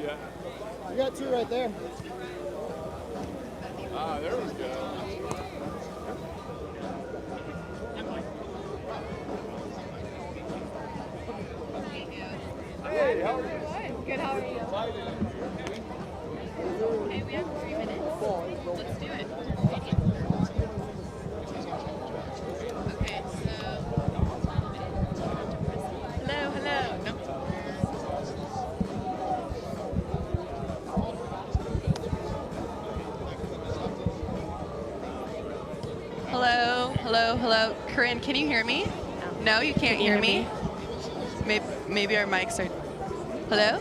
yet. You got 2 right there. Ah, there we go. Hey, how are you? Good, how are you? Okay, we have 3 minutes. Let's do it. Okay, so... Hello, hello. Nope. Hello, hello, hello. Corinne, can you hear me? No, you can't hear me? Maybe our mics are... Hello?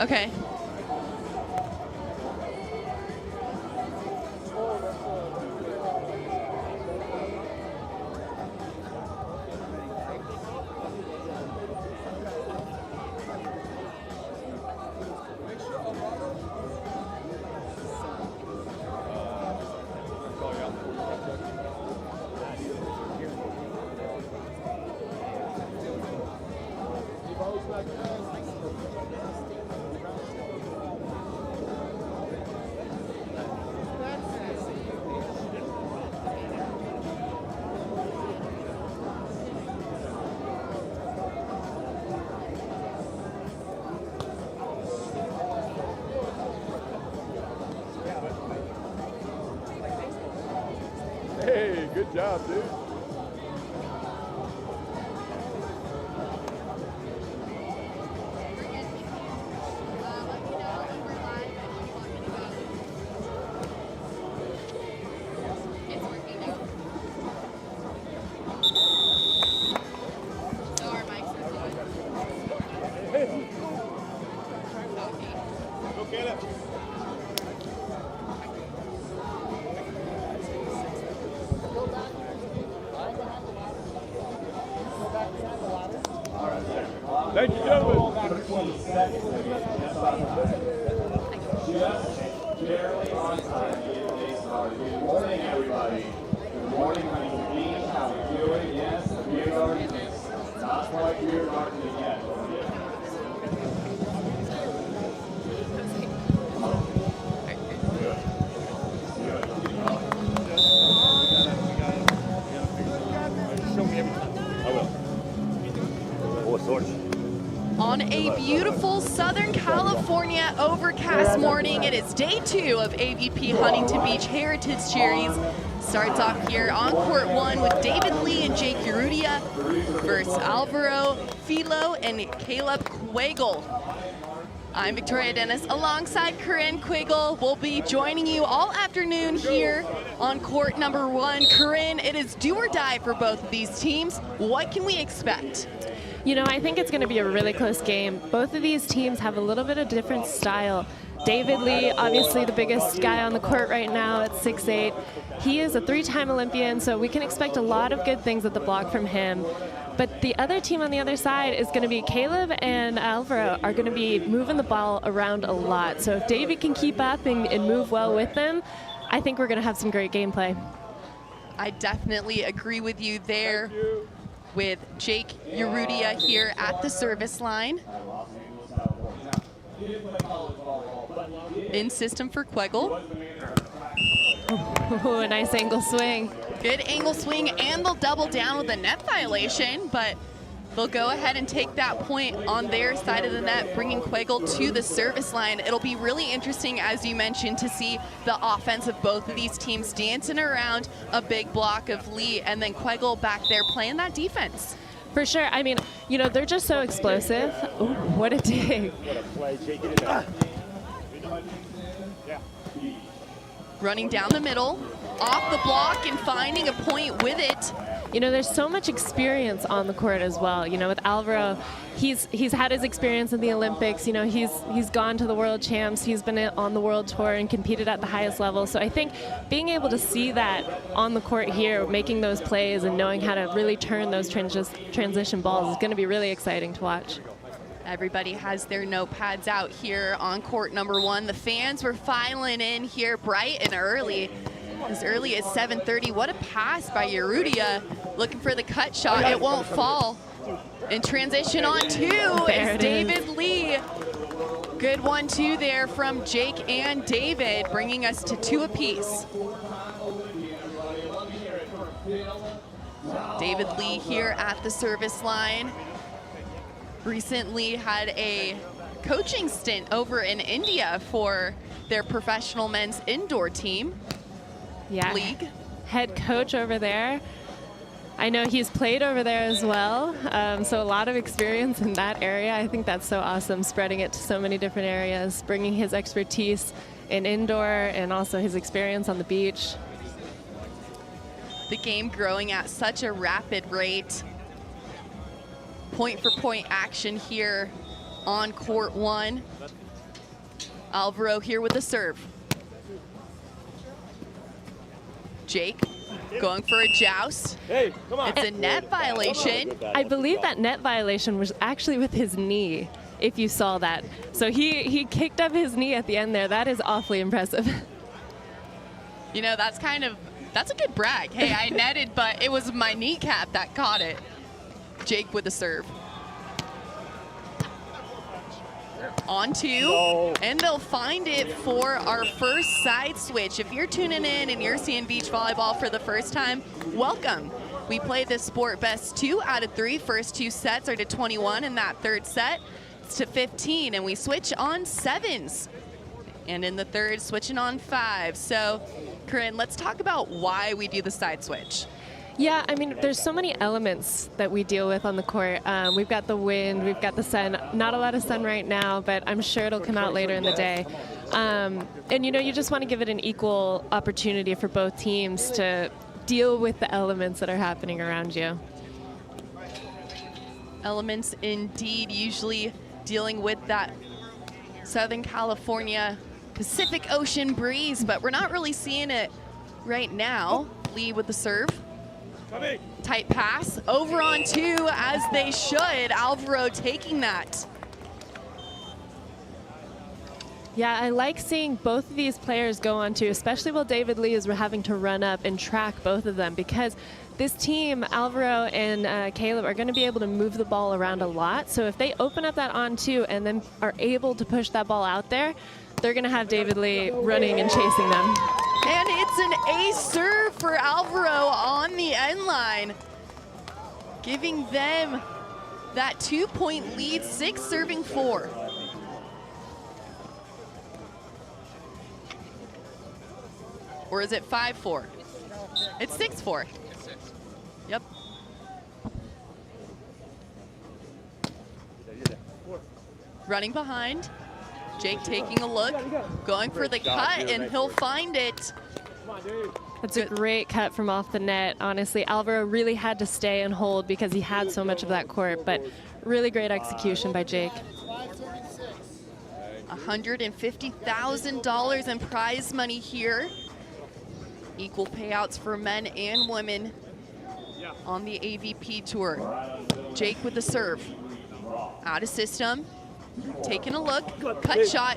Okay. Hey, good job, dude. Thank you, gentlemen. Just barely on time to get today's started. Good morning, everybody. Good morning, Huntington Beach. How are you doing? Yes, the beer garden is not quite beer garden yet. On a beautiful Southern California overcast morning, it is day 2 of AVP Huntington Beach Heritage Series. Starts off here on court 1 with David Lee and Jake Urrutia versus Alvaro, Filho, and Caleb Kwekel. I'm Victoria Dennis alongside Corinne Kwekel. We'll be joining you all afternoon here on court number 1. Corinne, it is do or die for both of these teams. What can we expect? You know, I think it's going to be a really close game. Both of these teams have a little bit of different style. David Lee, obviously the biggest guy on the court right now at 6'8". He is a 3-time Olympian, so we can expect a lot of good things at the block from him. But the other team on the other side is going to be Caleb and Alvaro are going to be moving the ball around a lot. So if David can keep up and move well with them, I think we're going to have some great gameplay. I definitely agree with you there. With Jake Urrutia here at the service line. In system for Kwekel. Ooh, a nice angle swing. Good angle swing, and they'll double down with a net violation, but they'll go ahead and take that point on their side of the net, bringing Kwekel to the service line. It'll be really interesting, as you mentioned, to see the offense of both of these teams dancing around a big block of Lee, and then Kwekel back there playing that defense. For sure. I mean, you know, they're just so explosive. Ooh, what a dig. Running down the middle, off the block, and finding a point with it. You know, there's so much experience on the court as well. You know, with Alvaro, he's had his experience in the Olympics. You know, he's gone to the World Champs. He's been on the World Tour and competed at the highest level. So I think being able to see that on the court here, making those plays and knowing how to really turn those transition balls is going to be really exciting to watch. Everybody has their notepads out here on court number 1. The fans were filing in here bright and early as 7:30. What a pass by Urrutia, looking for the cut shot. It won't fall. In transition on 2 is David Lee. Good 1-2 there from Jake and David, bringing us to 2 apiece. David Lee here at the service line. Recently had a coaching stint over in India for their professional men's indoor team. Yeah, League. Head coach over there. I know he's played over there as well, so a lot of experience in that area. I think that's so awesome, spreading it to so many different areas, bringing his expertise in indoor and also his experience on the beach. The game growing at such a rapid rate. Point for point action here on court 1. Alvaro here with the serve. Jake going for a joust. Hey, come on. It's a net violation. I believe that net violation was actually with his knee, if you saw that. So he kicked up his knee at the end there. That is awfully impressive. You know, that's a good brag. Hey, I netted, but it was my kneecap that caught it. Jake with the serve. On 2, and they'll find it for our first side switch. If you're tuning in and you're seeing beach volleyball for the first time, welcome. We play this sport best 2 out of 3. First 2 sets are to 21, and that third set it's to 15, and we switch on 7s. And in the third, switching on 5. So, Corinne, let's talk about why we do the side switch. Yeah, I mean, there's so many elements that we deal with on the court. We've got the wind, we've got the sun. Not a lot of sun right now, but I'm sure it'll come out later in the day. And, you know, you just want to give it an equal opportunity for both teams to deal with the elements that are happening around you. Elements indeed, usually dealing with that Southern California Pacific Ocean breeze, but we're not really seeing it right now. Lee with the serve. Tight pass, over on 2 as they should. Alvaro taking that. Yeah, I like seeing both of these players go on 2, especially while David Lee is having to run up and track both of them, because this team, Alvaro and Caleb, are going to be able to move the ball around a lot. So if they open up that on 2 and then are able to push that ball out there, they're going to have David Lee running and chasing them. And it's an ace serve for Alvaro on the end line, giving them that 2-point lead, 6 serving 4. Or is it 5-4? It's 6-4. Yep. Running behind. Jake taking a look, going for the cut, and he'll find it. That's a great cut from off the net. Honestly, Alvaro really had to stay and hold because he had so much of that court, but really great execution by Jake. $150,000 in prize money here. Equal payouts for men and women on the AVP tour. Jake with the serve. Out of system. Taking a look, cut shot,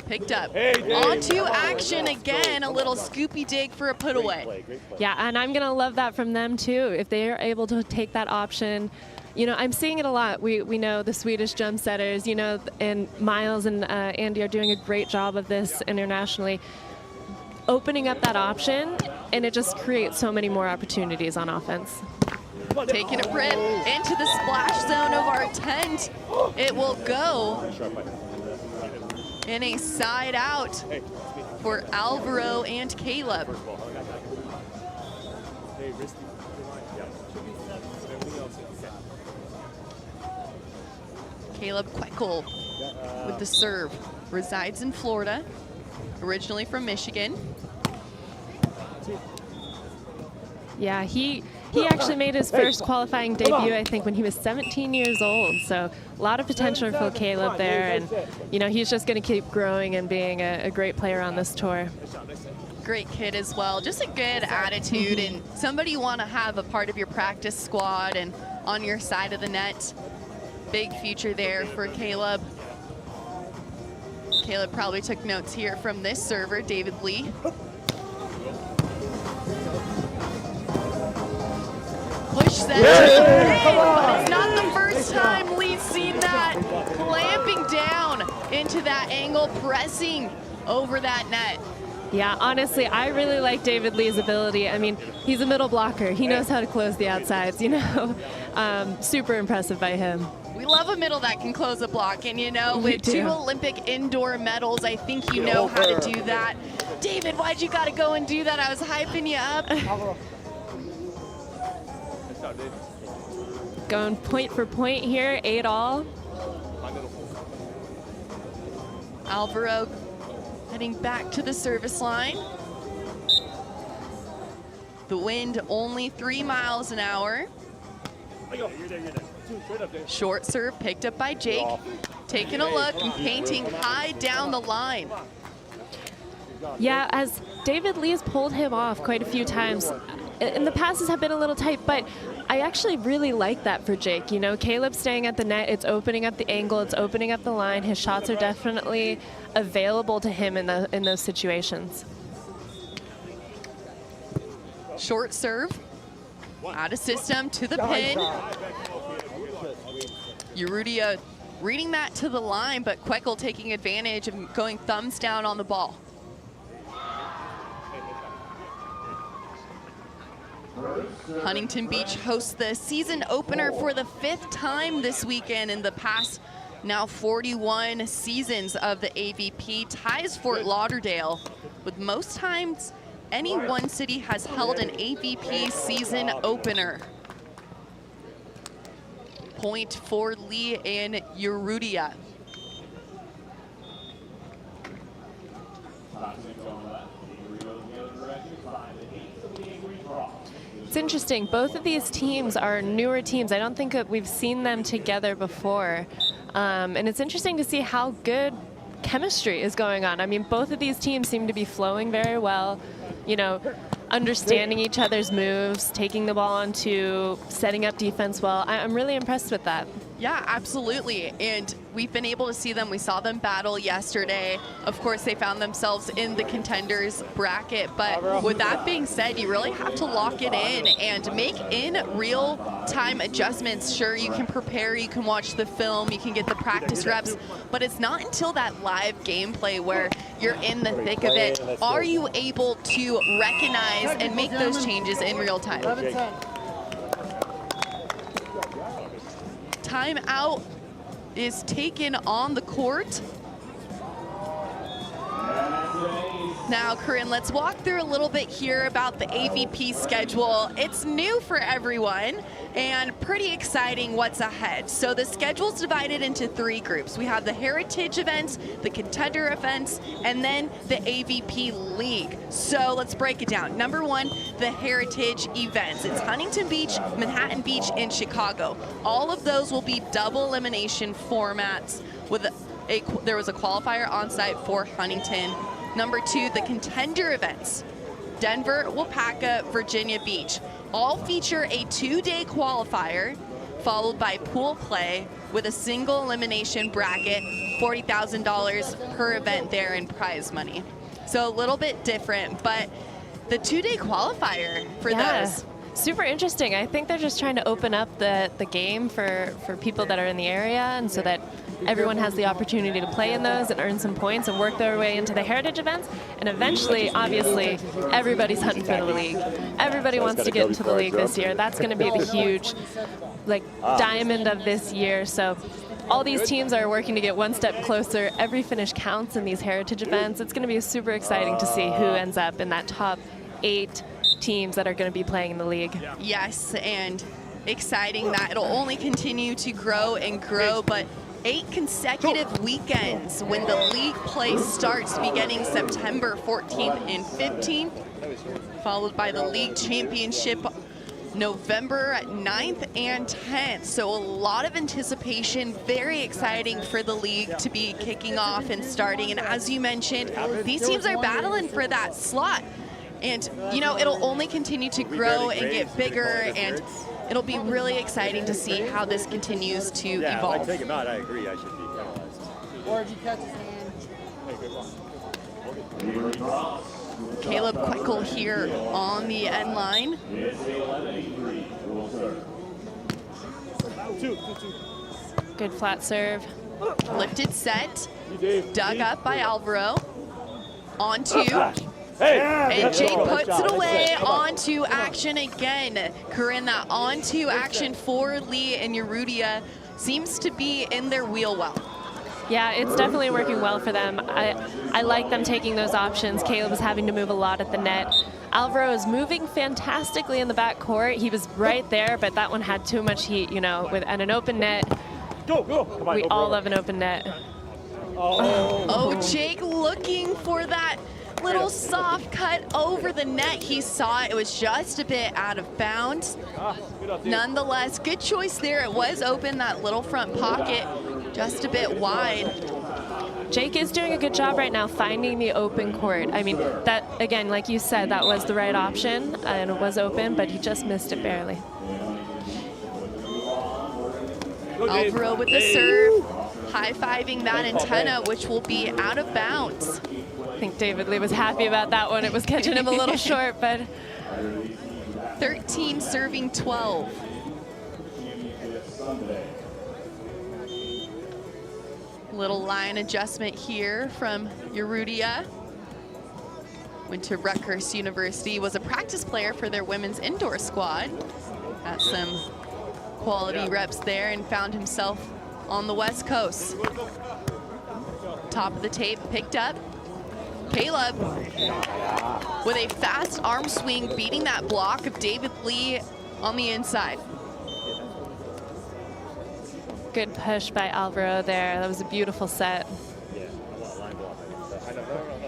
picked up. Onto action again, a little scoopy dig for a put away. Yeah, and I'm gonna love that from them too. If they are able to take that option, you know, I'm seeing it a lot. We know the Swedish jump setters, you know, and Miles and Andy are doing a great job of this internationally, opening up that option, and it just creates so many more opportunities on offense. Taking a rip into the splash zone of our tent. It will go in a side out for Alvaro and Caleb. Caleb Kwekel with the serve. Resides in Florida, originally from Michigan. Yeah, he actually made his first qualifying debut, I think, when he was 17 years old. So a lot of potential for Caleb there. And, you know, he's just going to keep growing and being a great player on this tour. Great kid as well. Just a good attitude and somebody you want to have a part of your practice squad and on your side of the net. Big future there for Caleb. Caleb probably took notes here from this server, David Lee. Push that to the pin, but it's not the first time Lee's seen that. Clamping down into that angle, pressing over that net. Yeah, honestly, I really like David Lee's ability. I mean, he's a middle blocker. He knows how to close the outsides, you know. Super impressive by him. We love a middle that can close a block, and you know, with 2 Olympic indoor medals, I think you know how to do that. David, why'd you gotta go and do that? I was hyping you up. Going point for point here, 8-all. Alvaro heading back to the service line. The wind only 3 miles an hour. Short serve picked up by Jake. Taking a look and painting high down the line. Yeah, as David Lee's pulled him off quite a few times. And the passes have been a little tight, but I actually really like that for Jake. You know, Caleb staying at the net, it's opening up the angle, it's opening up the line. His shots are definitely available to him in those situations. Short serve, out of system to the pin. Urrutia reading that to the line, but Kwekel taking advantage of going thumbs down on the ball. Huntington Beach hosts the season opener for the 5th time this weekend in the past now 41 seasons of the AVP. Ties Fort Lauderdale with most times any one city has held an AVP season opener. Point for Lee and Urrutia. It's interesting, both of these teams are newer teams. I don't think that we've seen them together before. And it's interesting to see how good chemistry is going on. I mean, both of these teams seem to be flowing very well, you know, understanding each other's moves, taking the ball onto, setting up defense well. I'm really impressed with that. Yeah, absolutely. And we've been able to see them. We saw them battle yesterday. Of course, they found themselves in the contenders bracket. But with that being said, you really have to lock it in and make in real-time adjustments. Sure, you can prepare, you can watch the film, you can get the practice reps, but it's not until that live gameplay where you're in the thick of it. Are you able to recognize and make those changes in real time? Timeout is taken on the court. Now, Corinne, let's walk through a little bit here about the AVP schedule. It's new for everyone and pretty exciting what's ahead. So the schedule's divided into 3 groups. We have the Heritage events, the Contender events, and then the AVP League. So let's break it down. Number 1, the Heritage events. It's Huntington Beach, Manhattan Beach, and Chicago. All of those will be double elimination formats with there was a qualifier on site for Huntington. Number 2, the Contender events. Denver, Wapaka, Virginia Beach. All feature a 2-day qualifier followed by pool play with a single elimination bracket, $40,000 per event there in prize money. So a little bit different, but the 2-day qualifier for those. Super interesting. I think they're just trying to open up the game for people that are in the area, and so that everyone has the opportunity to play in those and earn some points and work their way into the Heritage events. And eventually, obviously, everybody's hunting for the league. Everybody wants to get into the league this year. That's going to be the huge, diamond of this year. So all these teams are working to get one step closer. Every finish counts in these Heritage events. It's going to be super exciting to see who ends up in that top 8 teams that are going to be playing in the league. Yes, and exciting that it'll only continue to grow and grow, but 8 consecutive weekends when the league play starts beginning September 14th and 15th, followed by the league championship November 9th and 10th. So a lot of anticipation, very exciting for the league to be kicking off and starting. And as you mentioned, these teams are battling for that slot. And, you know, it'll only continue to grow and get bigger, and it'll be really exciting to see how this continues to evolve. If I take him out, I agree. I should be penalized. Or did you catch his hand? Caleb Kwekel here on the end line. Good flat serve. Lifted set. Dug up by Alvaro. Onto. And Jake puts it away. Onto action again. Corinne, that onto action for Lee and Urrutia seems to be in their wheel well. Yeah, it's definitely working well for them. I like them taking those options. Caleb was having to move a lot at the net. Alvaro is moving fantastically in the back court. He was right there, but that one had too much heat, you know, and an open net. Go, go. Come on, we go, all bro. love an open net. Oh, Jake looking for that little soft cut over the net. He saw it. It was just a bit out of bounds. Nonetheless, good choice there. It was open, that little front pocket, just a bit wide. Jake is doing a good job right now finding the open court. I mean, that, again, like you said, that was the right option, and it was open, but he just missed it barely. Alvaro with the serve, high-fiving that antenna, which will be out of bounds. I think David Lee was happy about that one. It was catching him a little short, but 13 serving 12. Little line adjustment here from Urrutia. Went to Rutgers University, was a practice player for their women's indoor squad. Got some quality reps there and found himself on the West Coast. Top of the tape, picked up. Caleb with a fast arm swing, beating that block of David Lee on the inside. good push by Alvaro there. That was a beautiful set.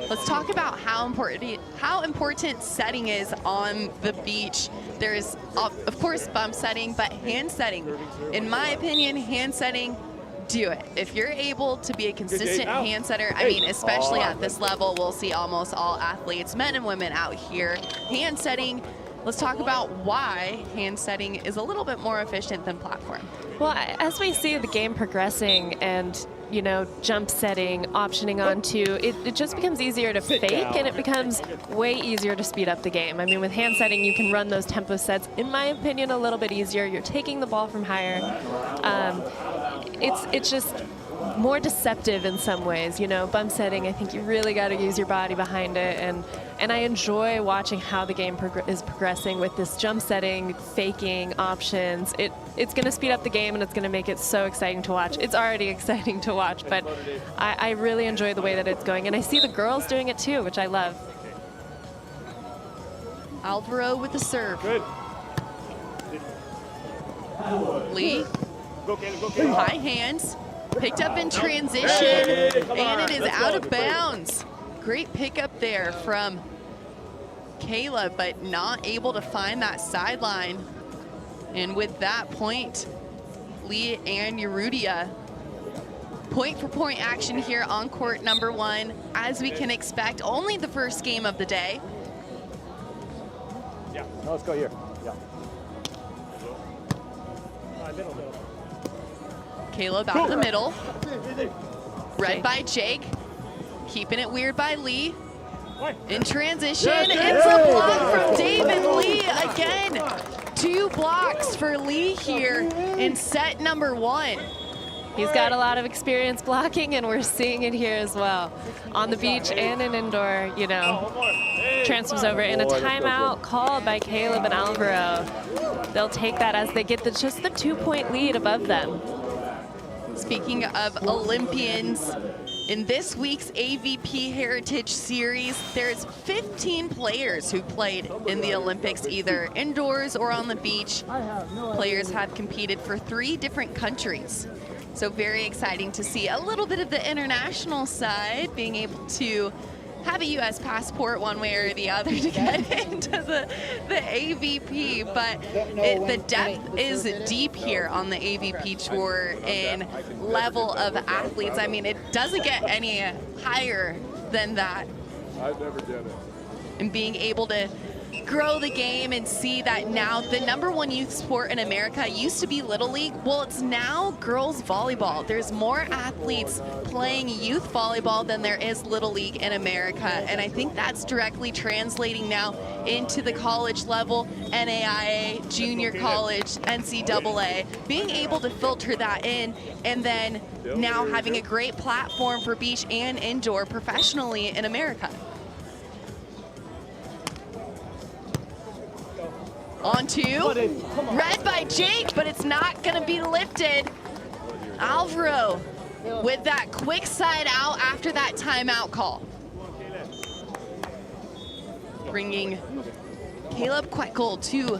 Let's talk about how important setting is on the beach. There's, of course, bump setting, but hand setting. In my opinion, hand setting, do it. If you're able to be a consistent hand setter, I mean, especially at this level, we'll see almost all athletes, men and women out here. Hand setting, let's talk about why hand setting is a little bit more efficient than platform. Well, as we see the game progressing and, you know, jump setting, optioning onto, it just becomes easier to fake, and it becomes way easier to speed up the game. I mean, with hand setting, you can run those tempo sets, in my opinion, a little bit easier. You're taking the ball from higher. It's just more deceptive in some ways, you know. Bump setting, I think you really got to use your body behind it, and I enjoy watching how the game is progressing with this jump setting, faking, options. It's going to speed up the game, and it's going to make it so exciting to watch. It's already exciting to watch, but I really enjoy the way that it's going, and I see the girls doing it too, which I love. Alvaro with the serve. Good. Lee, high hands, picked up in transition, and it is out of bounds. Great pickup there from Caleb, but not able to find that sideline. And with that point, Lee and Urrutia, point-for-point action here on court number 1, as we can expect, only the first game of the day. Yeah, no, let's go here. Yeah. Middle. Caleb out the middle. Read by Jake. Keeping it weird by Lee. In transition, it's a block from David Lee again. 2 blocks for Lee here in set number 1. He's got a lot of experience blocking, and we're seeing it here as well. On the beach and in indoor, you know, transfers over. And a timeout called by Caleb and Alvaro. They'll take that as they get just the 2-point lead above them. Speaking of Olympians, in this week's AVP Heritage Series, there's 15 players who played in the Olympics, either indoors or on the beach. Players have competed for 3 different countries. So very exciting to see a little bit of the international side, being able to have a U.S. passport one way or the other to get into the AVP, but the depth is deep here on the AVP tour in level of athletes. I mean, it doesn't get any higher than that. I've never done it. And being able to grow the game and see that now the #1 youth sport in America used to be Little League. Well, it's now girls volleyball. There's more athletes playing youth volleyball than there is Little League in America. And I think that's directly translating now into the college level, NAIA, junior college, NCAA, being able to filter that in, and then now having a great platform for beach and indoor professionally in America. On two, read by Jake, but it's not gonna be lifted. Alvaro with that quick side out after that timeout call. Bringing Caleb Kwekel to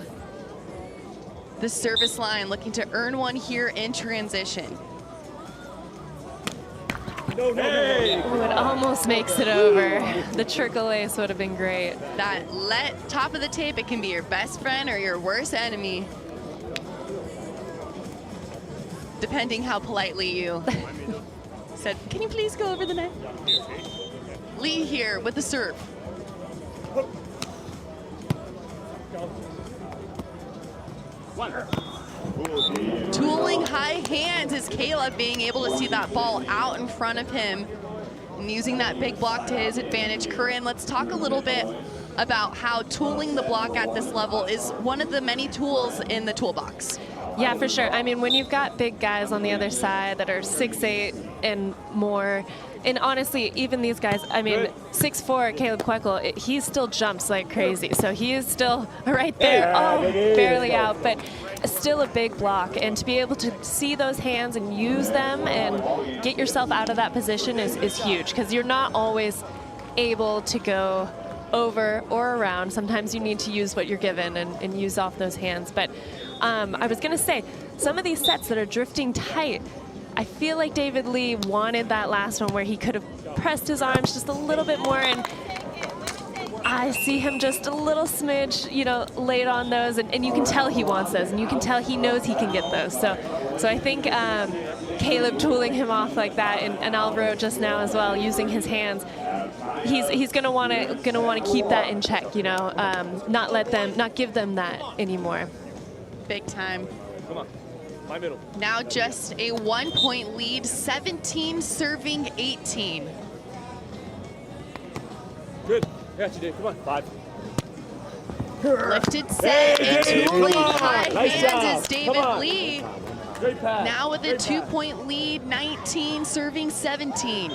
the service line, looking to earn one here in transition. Ooh, it almost makes it over. The trickle ace would have been great. That top of the tape, it can be your best friend or your worst enemy, depending how politely you said, can you please go over the net? Lee here with the serve. Tooling high hands is Caleb being able to see that ball out in front of him and using that big block to his advantage. Corinne, let's talk a little bit about how tooling the block at this level is one of the many tools in the toolbox. Yeah, for sure. I mean, when you've got big guys on the other side that are 6'8" and more, and honestly, even these guys, I mean, 6'4", Caleb Kwekel, he still jumps like crazy. So he is still right there. Oh, barely out, but still a big block. And to be able to see those hands and use them and get yourself out of that position is huge, because you're not always able to go over or around. Sometimes you need to use what you're given and use off those hands. But I was going to say, some of these sets that are drifting tight, I feel like David Lee wanted that last one where he could have pressed his arms just a little bit more, and I see him just a little smidge, you know, late on those, and you can tell he wants those, and you can tell he knows he can get those. So I think Caleb tooling him off like that, and Alvaro just now as well, using his hands, he's gonna want to keep that in check, you know, not give them that anymore. Big time. Come on. My middle. Now just a 1-point lead, 17 serving 18. Good. Yeah, you did. Come on. 5. Lifted set and tooling high Nice hands job. is David Come on. Lee. Great pass. Now with a Great pass. 2-point lead, 19 serving 17.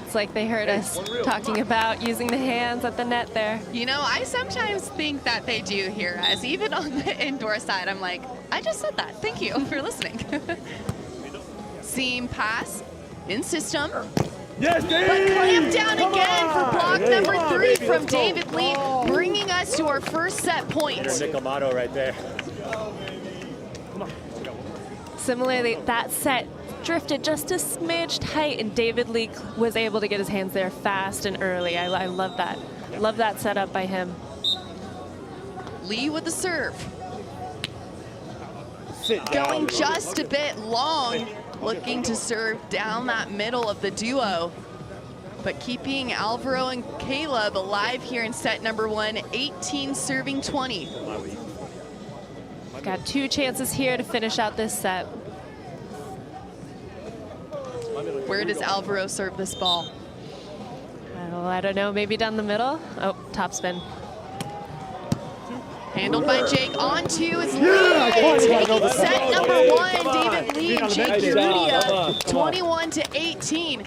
It's like they heard us talking about using the hands at the net there. You know, I sometimes think that they do hear us. Even on the indoor side, I'm like, I just said that. Thank you for listening. Seam pass in system. Yes, Dave! But clamp down Come again for on. block Hey, number come on, 3 baby, from let's go. David Lee, bringing us to our first set point. Nick Amato right there. Similarly, that set drifted just a smidge tight, and David Lee was able to get his hands there fast and early. I love that. Love that setup by him. Lee with the serve. Sit down. Going just a bit long, looking to serve down that middle of the duo. But keeping Alvaro and Caleb alive here in set number 1, 18 serving 20. Got 2 chances here to finish out this set. Where does Alvaro serve this ball? Oh, I don't know, maybe down the middle? Oh, topspin. Handled by Jake. On to is Lee, taking set number 1. David Lee and Jake Urrutia, 21-18.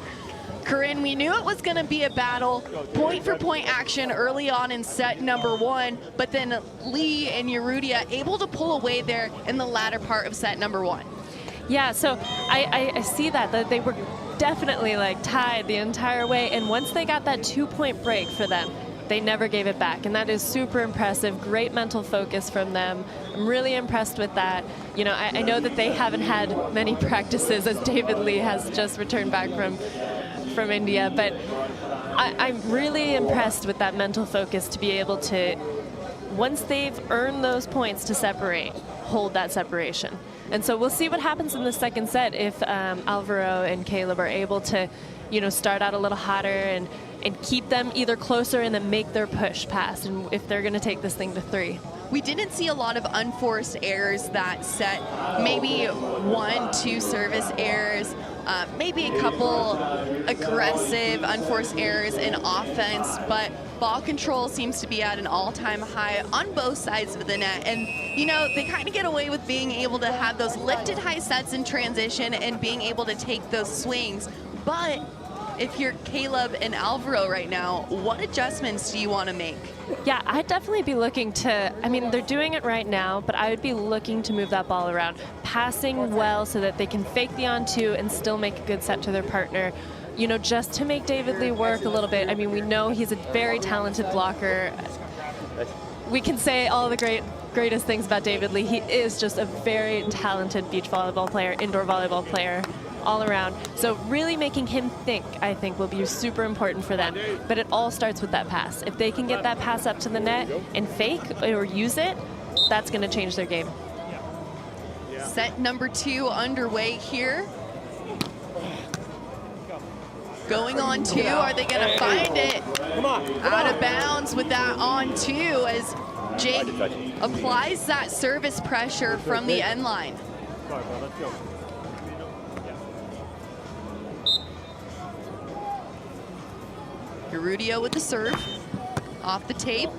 Corinne, we knew it was going to be a battle, point-for-point action early on in set number 1, but then Lee and Urrutia able to pull away there in the latter part of set number 1. Yeah, so I see that they were definitely like tied the entire way, and once they got that 2-point break for them, they never gave it back, and that is super impressive. Great mental focus from them. I'm really impressed with that. You know, I know that they haven't had many practices, as David Lee has just returned back from India, but I'm really impressed with that mental focus to be able to, once they've earned those points to separate, hold that separation. And so we'll see what happens in the second set if Alvaro and Caleb are able to you know, start out a little hotter and keep them either closer and then make their push pass, and if they're going to take this thing to 3. We didn't see a lot of unforced errors that set, maybe 1, 2 service errors, maybe a couple aggressive unforced errors in offense, but ball control seems to be at an all-time high on both sides of the net. And, you know, they kind of get away with being able to have those lifted high sets in transition and being able to take those swings. But if you're Caleb and Alvaro right now, what adjustments do you want to make? Yeah, I'd definitely be looking to, I mean, they're doing it right now, but I would be looking to move that ball around, passing well so that they can fake the on-2 and still make a good set to their partner. You know, just to make David Lee work a little bit. I mean, we know he's a very talented blocker. We can say all the greatest things about David Lee. He is just a very talented beach volleyball player, indoor volleyball player, all around. So really making him think, I think, will be super important for them. But it all starts with that pass. If they can get that pass up to the net and fake or use it, that's going to change their game. Set number 2 underway here. Going on 2, are they going to find it? Out of bounds with that on 2 as Jake applies that service pressure from the end line. Urrutia with the serve, off the tape.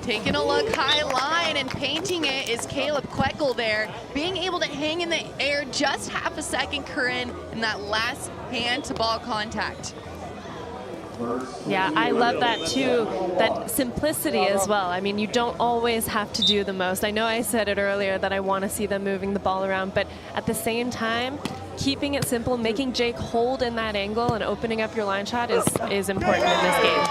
Taking a look high line and painting it is Caleb Kwekel there. Being able to hang in the air just half a second, Corinne, in that last hand to ball contact. Yeah, I love that too, that simplicity as well. I mean, you don't always have to do the most. I know I said it earlier that I want to see them moving the ball around, but at the same time, keeping it simple, making Jake hold in that angle and opening up your line shot is important in this game.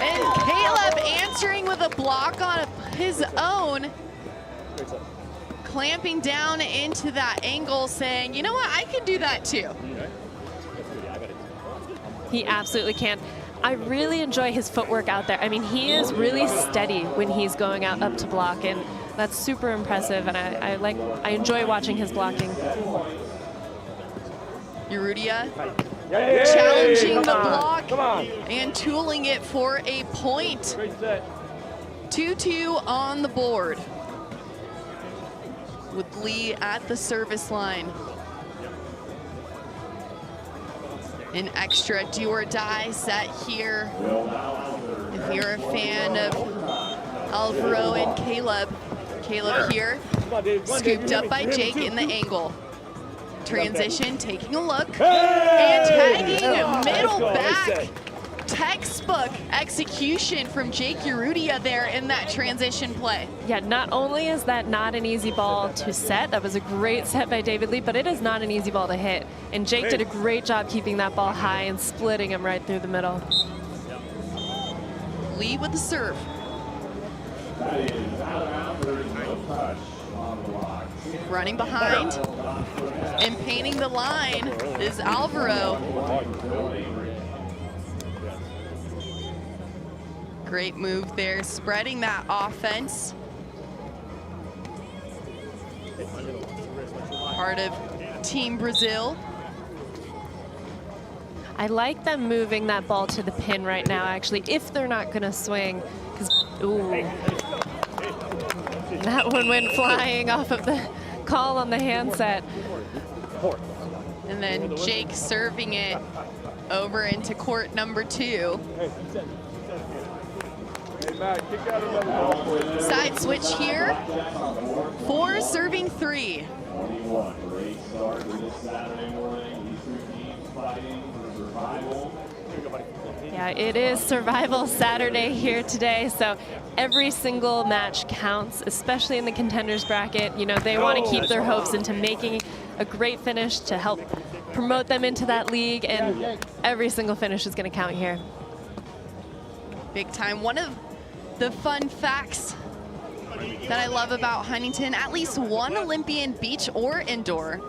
And Caleb answering with a block on his own, clamping down into that angle, saying, you know what, I can do that too. He absolutely can. I really enjoy his footwork out there. I mean, he is really steady when he's going out up to block, and that's super impressive, and I enjoy watching his blocking. Urrutia challenging the block and tooling it for a point. 2-2 on the board with Lee at the service line. An extra do or die set here. If you're a fan of Alvaro and Caleb here, scooped up by Jake in the angle. Transition, taking a look, and tagging middle back. Textbook execution from Jake Urrutia there in that transition play. Yeah, not only is that not an easy ball to set, that was a great set by David Lee, but it is not an easy ball to hit. And Jake did a great job keeping that ball high and splitting him right through the middle. Lee with the serve. Running behind and painting the line is Alvaro. Great move there, spreading that offense. Part of Team Brazil. I like them moving that ball to the pin right now, actually, if they're not going to swing. Because, ooh. That one went flying off of the call on the handset. And then Jake serving it over into court number 2. Side switch here. 4 serving 3. Yeah, it is Survival Saturday here today, so every single match counts, especially in the contenders bracket. You know, they want to keep their hopes into making a great finish to help promote them into that league, and every single finish is going to count here. Big time. One of the fun facts that I love about Huntington, at least one Olympian, beach or indoor,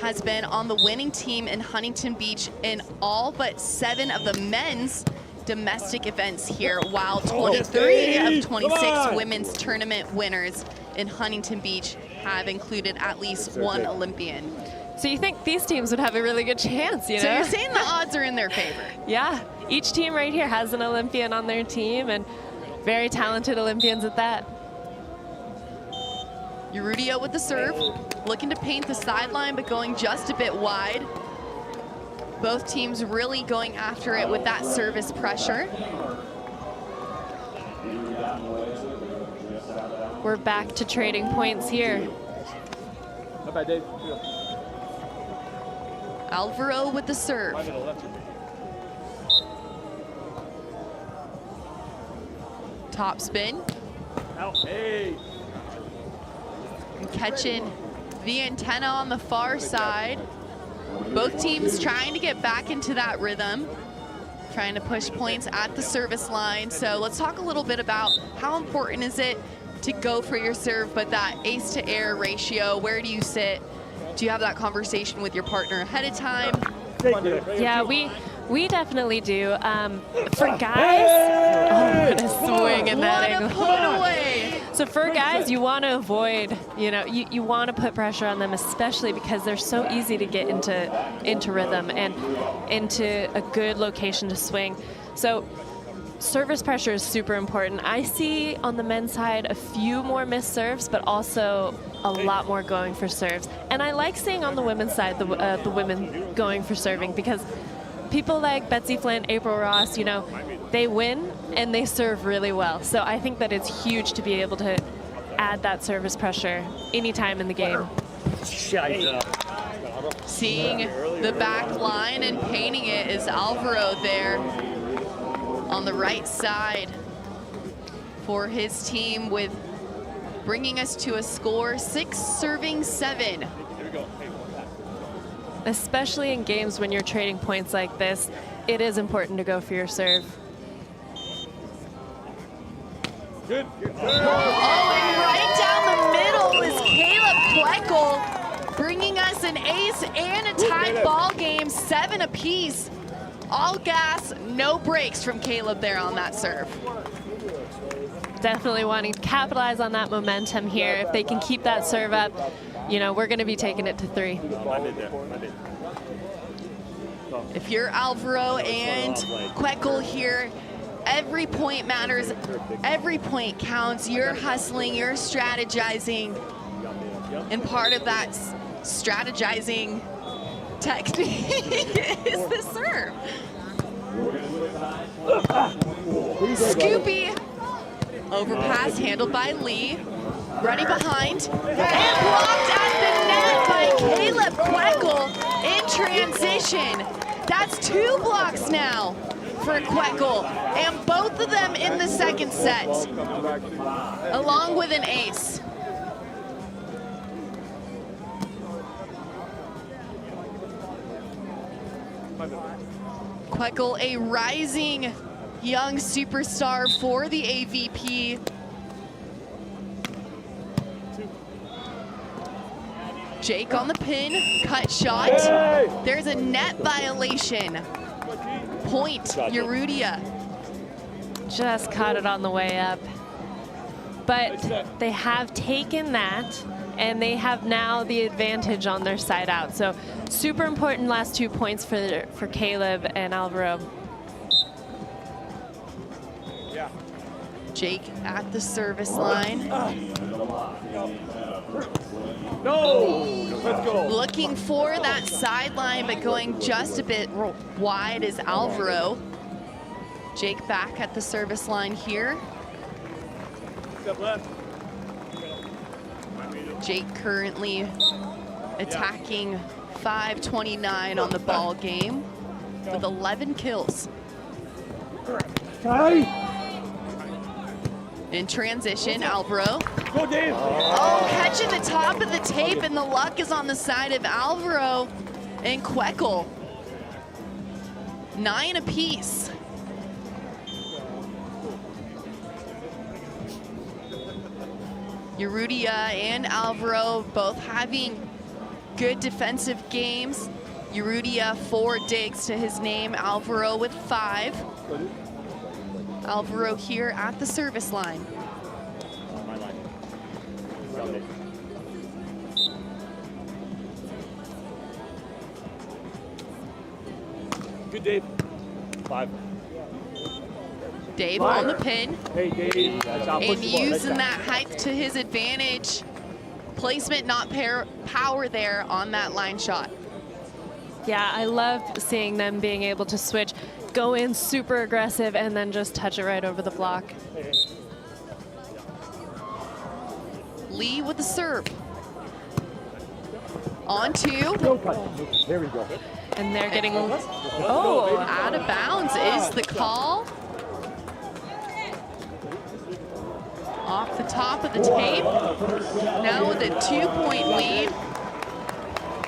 has been on the winning team in Huntington Beach in all but 7 of the men's domestic events here, while 23 of 26 women's tournament winners in Huntington Beach have included at least one Olympian. So you think these teams would have a really good chance, you know? So you're saying the odds are in their favor? Yeah, each team right here has an Olympian on their team, and very talented Olympians at that. Urrutia with the serve, looking to paint the sideline, but going just a bit wide. Both teams really going after it with that service pressure. We're back to trading points here. Not bad, Dave. Alvaro with the serve. Top spin. Out. Hey. And catching the antenna on the far side. Both teams trying to get back into that rhythm, trying to push points at the service line. So let's talk a little bit about how important is it to go for your serve, but that ace to air ratio, where do you sit? Do you have that conversation with your partner ahead of time? Yeah, we definitely do. For guys, oh, what a swing in that angle. What a put away. So for guys, you want to avoid, you want to put pressure on them, especially because they're so easy to get into rhythm and into a good location to swing. So service pressure is super important. I see on the men's side a few more missed serves, but also a lot more going for serves. And I like seeing on the women's side the women going for serving, because people like Betsy Flynn, April Ross, they win and they serve really well. So I think that it's huge to be able to add that service pressure anytime in the game. Seeing the back line and painting it is Alvaro there on the right side for his team, with bringing us to a score 6-7. Especially in games when you're trading points like this, it is important to go for your serve. Good. Oh, and right down the middle is Caleb Kwekel, bringing us an ace and a tied ball game, 7 apiece. All gas, no brakes from Caleb there on that serve. Definitely wanting to capitalize on that momentum here. If they can keep that serve up, we're going to be taking it to 3. If you're Alvaro and Kwekel here, every point matters, every point counts. You're hustling, you're strategizing, and part of that strategizing technique is the serve. Scoopy overpass handled by Lee, running behind, and blocked at the net by Caleb Kwekel in transition. That's 2 blocks now for Kwekel, and both of them in the second set, along with an ace. Kwekel, a rising young superstar for the AVP. Jake on the pin, cut shot. There's a net violation. Point, Urrutia. Just caught it on the way up. But they have taken that, and they have now the advantage on their side out. So super important last 2 points for Caleb and Alvaro. Jake at the service line. No! Let's go. Looking for that sideline, but going just a bit wide is Alvaro. Jake back at the service line here. Step left. Jake currently attacking 529 on the ball game with 11 kills. In transition, Alvaro. Go, Dave. Oh, catching the top of the tape, and the luck is on the side of Alvaro and Kwekel. 9 apiece. Urrutia and Alvaro both having good defensive games. Urrutia 4 digs to his name, Alvaro with 5. Alvaro here at the service line. Good, Dave. 5. Dave on the pin Hey, Dave. and using that height to his advantage. Placement, not power there on that line shot. Yeah, I love seeing them being able to switch, go in super aggressive, and then just touch it right over the block. Lee with the serve. On 2. There we go. And they're getting, Oh, out of bounds is the call. Off the top of the tape. Now with a 2-point lead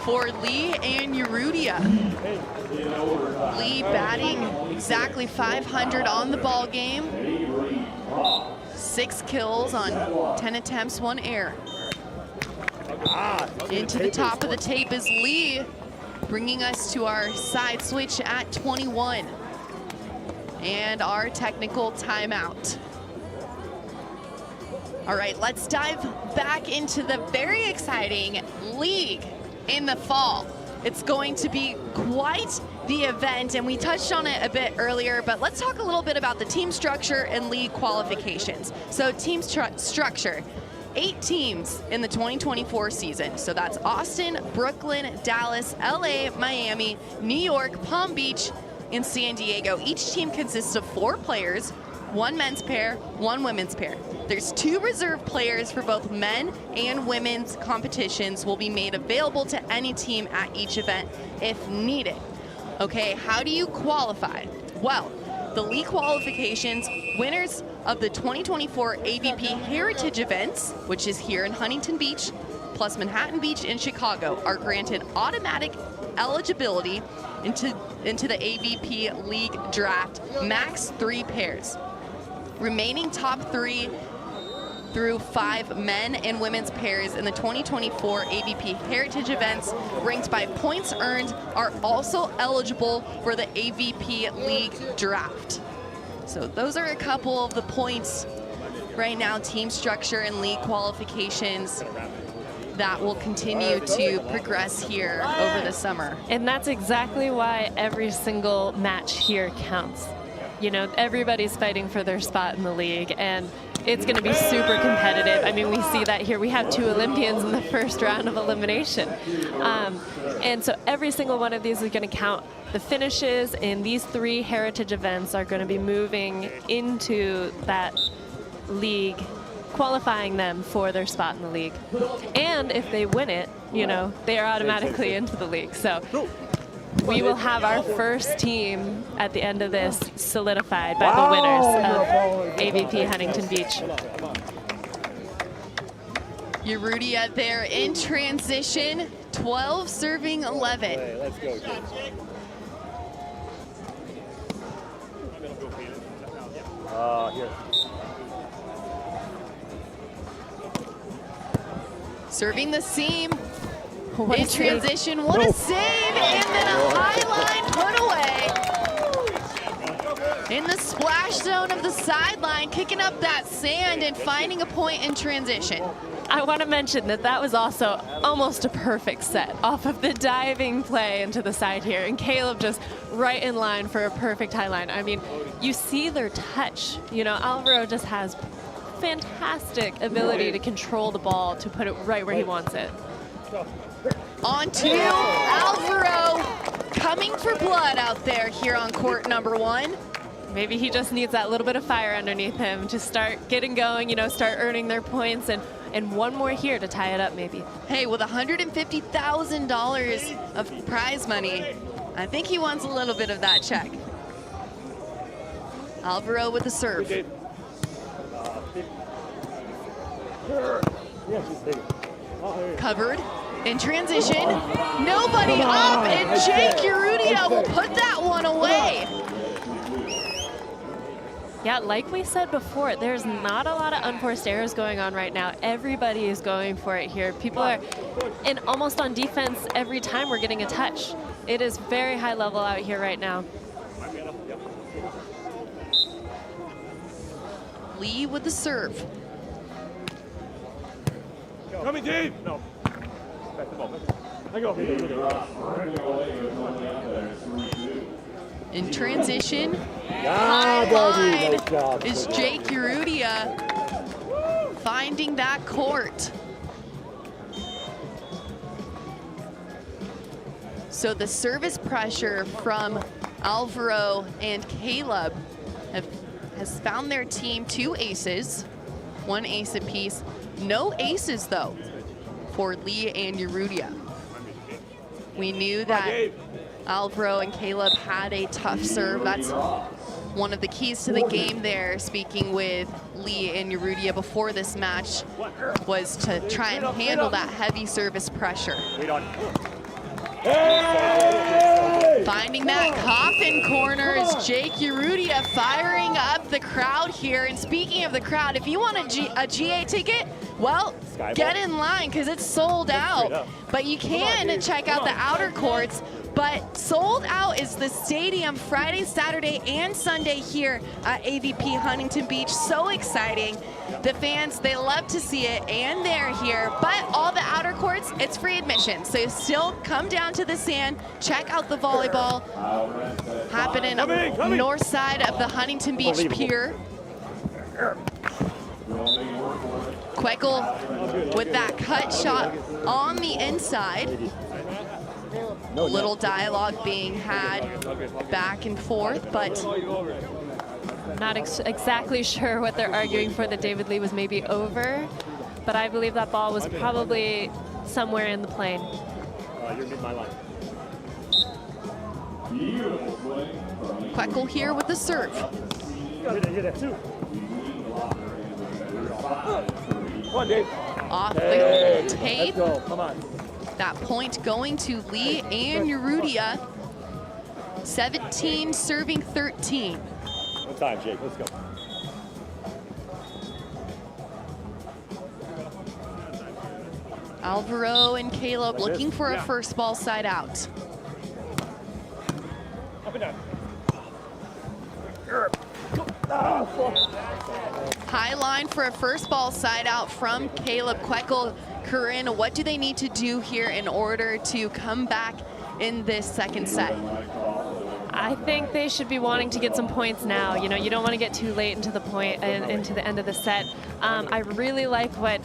for Lee and Urrutia. Lee batting exactly 500 on the ball game. 6 kills on 10 attempts, 1 error. Into the top of the tape is Lee, bringing us to our side switch at 21. And our technical timeout. All right, let's dive back into the very exciting league in the fall. It's going to be quite the event, and we touched on it a bit earlier, but let's talk a little bit about the team structure and league qualifications. So team structure, 8 teams in the 2024 season. So that's Austin, Brooklyn, Dallas, LA, Miami, New York, Palm Beach, and San Diego. Each team consists of 4 players, 1 men's pair, 1 women's pair. There's 2 reserve players for both men and women's competitions will be made available to any team at each event if needed. Okay, how do you qualify? Well, the league qualifications, winners of the 2024 AVP Heritage events, which is here in Huntington Beach, plus Manhattan Beach and Chicago, are granted automatic eligibility into the AVP League draft, max 3 pairs. Remaining top 3 through 5 men and women's pairs in the 2024 AVP Heritage events, ranked by points earned, are also eligible for the AVP League draft. So those are a couple of the points right now, team structure and league qualifications that will continue to progress here over the summer. And that's exactly why every single match here counts. You know, everybody's fighting for their spot in the league, and it's going to be super competitive. I mean, we see that here. We have 2 Olympians in the first round of elimination. And so every single one of these is going to count. The finishes in these 3 heritage events are going to be moving into that league, qualifying them for their spot in the league. And if they win it, you know, they are automatically into the league. So we will have our first team at the end of this solidified by the winners of AVP Huntington Beach. Urrutia there in transition, 12 serving 11. Hey, let's go, Jake. Here. Serving the seam. What In a save. transition, what a save, and then a high line put away. In the splash zone of the sideline, kicking up that sand and finding a point in transition. I want to mention that that was also almost a perfect set off of the diving play into the side here. And Caleb just right in line for a perfect high line. I mean, you see their touch. You know, Alvaro just has fantastic ability to control the ball to put it right where he wants it. On to Alvaro, coming for blood out there here on court number 1. Maybe he just needs that little bit of fire underneath him to start getting going, you know, start earning their points, and one more here to tie it up maybe. Hey, with $150,000 of prize money, I think he wants a little bit of that check. Alvaro with the serve. Covered in transition. Nobody up, and Jake Urrutia will put that one away. Yeah, like we said before, there's not a lot of unforced errors going on right now. Everybody is going for it here. People are almost on defense every time we're getting a touch. It is very high level out here right now. Lee with the serve. Coming, Dave. No. Back the ball. I go. In transition, Ah, high Daddy, line nice job. is Jake Urrutia finding that court. So the service pressure from Alvaro and Caleb has found their team 2 aces, 1 ace apiece. No aces though for Lee and Urrutia. We knew that Alvaro and Caleb had a tough serve. That's one of the keys to the game there, speaking with Lee and Urrutia before this match, was to try and handle that heavy service pressure. Finding that coffin corner is Jake Urrutia firing up the crowd here. And speaking of the crowd, if you want a GA ticket, well, get in line because it's sold out. But you can check out the outer courts. But sold out is the stadium Friday, Saturday, and Sunday here at AVP Huntington Beach. So exciting. The fans, they love to see it, and they're here. But all the outer courts, it's free admission. So still come down to the sand, check out the volleyball happening on the north side of the Huntington Beach Pier. Kwekel with that cut shot on the inside. A little dialogue being had back and forth, but Not exactly sure what they're arguing for, that David Lee was maybe over, but I believe that ball was probably somewhere in the plane. You're in my line. Kwekel here with the serve. Get it, too. Come on, Dave. Off the tape. Let's go, come on. That point going to Lee and Urrutia. 17 serving 13. One time, Jake, let's go. Alvaro and Caleb looking for a first ball side out. Up and down. High line for a first ball side out from Caleb. Kwekel. Corinne, what do they need to do here in order to come back in this second set? I think they should be wanting to get some points now. You know, you don't want to get too late into the point and into the end of the set. I really like what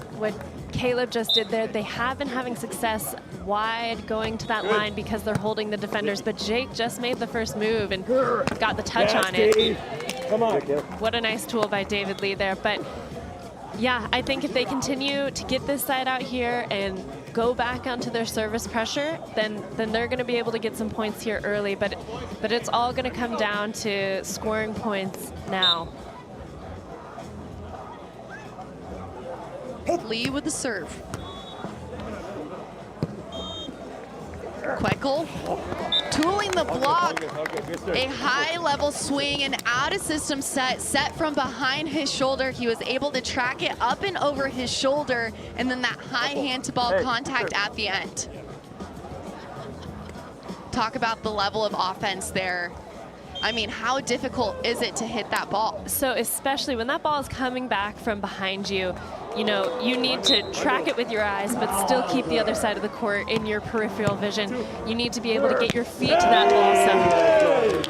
Caleb just did there. They have been having success wide going to that line because they're holding the defenders, but Jake just made the first move and got the touch on it. Come on. What a nice tool by David Lee there. But yeah, I think if they continue to get this side out here and go back onto their service pressure, then they're going to be able to get some points here early. But it's all going to come down to scoring points now. Lee with the serve. Kwekel tooling the block. A high-level swing and out-of-system set from behind his shoulder. He was able to track it up and over his shoulder, and then that high hand-to-ball contact at the end. Talk about the level of offense there. I mean, how difficult is it to hit that ball? So especially when that ball is coming back from behind you, you know, you need to track it with your eyes, but still keep the other side of the court in your peripheral vision. You need to be able to get your feet to that ball.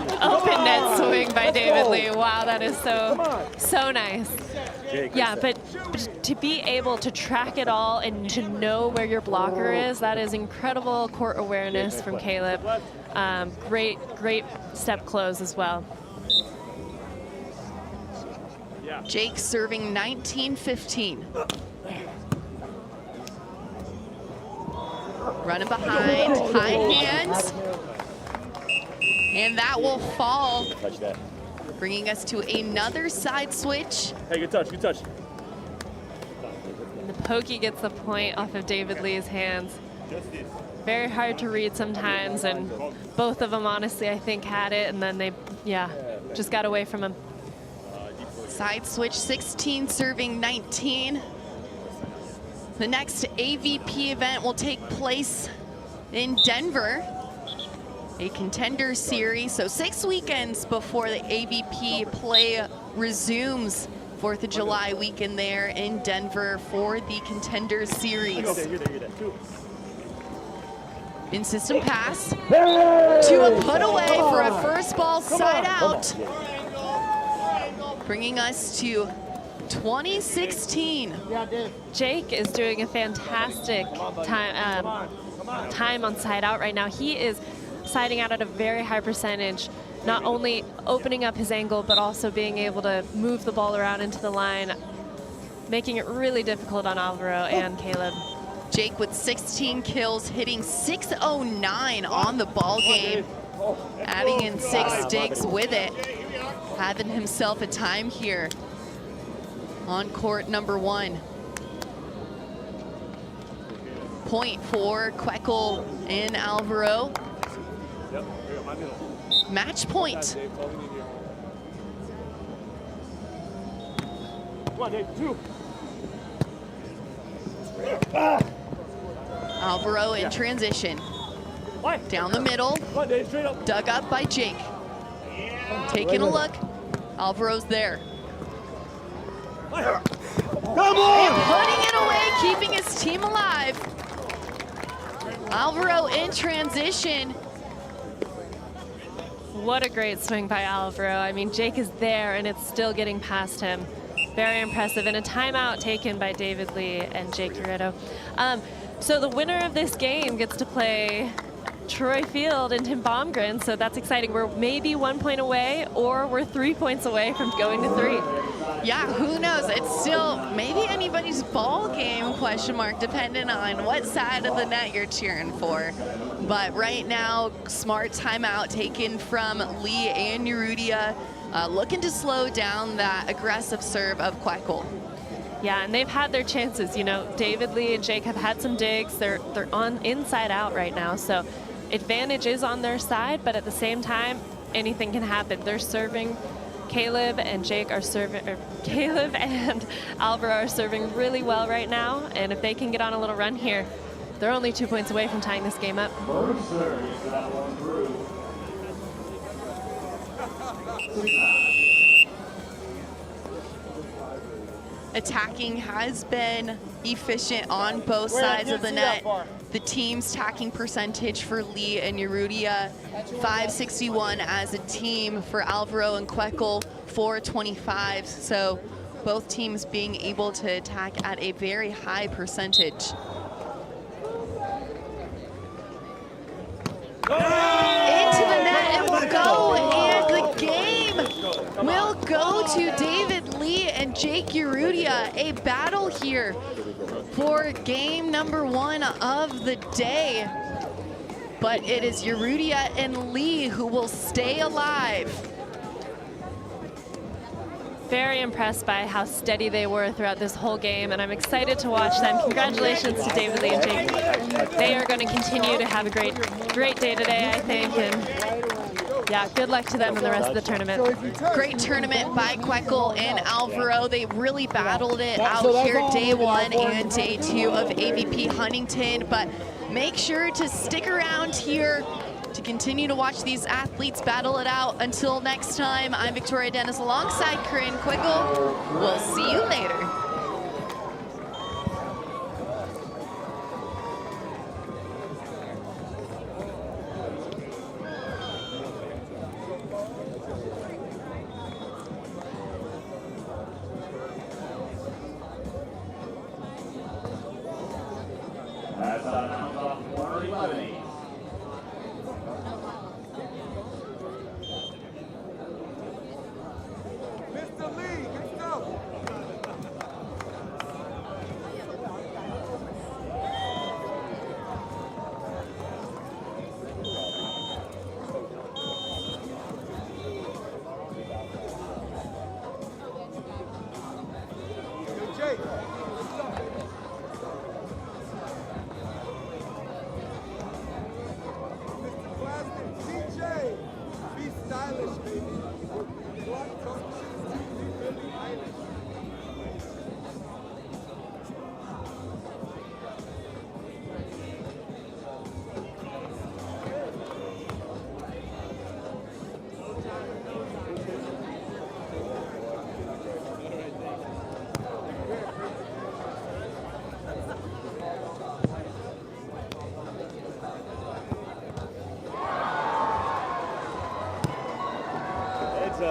So open net swing by David Lee. Wow, that is so nice. Yeah, but to be able to track it all and to know where your blocker is, that is incredible court awareness from Caleb. Great step close as well. Jake serving 19-15. Running behind, high hands. And that will fall. Touch that. Bringing us to another side switch. Hey, good touch, good touch. And the pokey gets the point off of David Lee's hands. Very hard to read sometimes, and both of them honestly I think had it, and then they, just got away from him. Side switch 16 serving 19. The next AVP event will take place in Denver, a contender series. So 6 weekends before the AVP play resumes. 4th of July weekend there in Denver for the contender series. In-system pass to a put away for a first ball side out. Bringing us to 2016. Jake is doing a fantastic time on side out right now. He is siding out at a very high percentage, not only opening up his angle, but also being able to move the ball around into the line, making it really difficult on Alvaro and Caleb. Jake with 16 kills, hitting 609 on the ball game, adding in 6 digs with it, having himself a time here on court number 1. Point for Kwekel and Alvaro. Match point. Come on, Dave. 2. Alvaro in transition. Down the middle. Come on, Dave. Straight up. Dug up by Jake. Taking a look. Alvaro's there. Come on! And putting it away, keeping his team alive. Alvaro in transition. What a great swing by Alvaro. I mean, Jake is there and it's still getting past him. Very impressive. And a timeout taken by David Lee and Jake Urrutia. So the winner of this game gets to play Troy Field and Tim Baumgren, so that's exciting. We're maybe 1 point away, or we're 3 points away from going to 3. Yeah, who knows? It's still maybe anybody's ball game, question mark, depending on what side of the net you're cheering for. But right now, smart timeout taken from Lee and Urrutia, looking to slow down that aggressive serve of Kwekel. Yeah, and they've had their chances. You know, David Lee and Jake have had some digs. They're on inside out right now, so advantage is on their side, but at the same time, anything can happen. They're serving. Caleb and Jake are serving, or Caleb and Alvaro are serving really well right now, and if they can get on a little run here, they're only 2 points away from tying this game up. First service for that one through. Attacking has been efficient on both sides of the net. The team's tacking percentage for Lee and Urrutia, 561 as a team. For Alvaro and Kwekel, 425. So both teams being able to attack at a very high percentage. Into the net it will go, and the game will go to David Lee and Jake Urrutia. A battle here for game number 1 of the day. But it is Urrutia and Lee who will stay alive. Very impressed by how steady they were throughout this whole game, and I'm excited to watch them. Congratulations to David Lee and Jake. They are going to continue to have a great day today, I think, and yeah, good luck to them in the rest of the tournament. Great tournament by Kwekel and Alvaro. They really battled it out here day 1 and day 2 of AVP Huntington, but make sure to stick around here to continue to watch these athletes battle it out. Until next time, I'm Victoria Dennis alongside Corinne Kwekel. We'll see you later.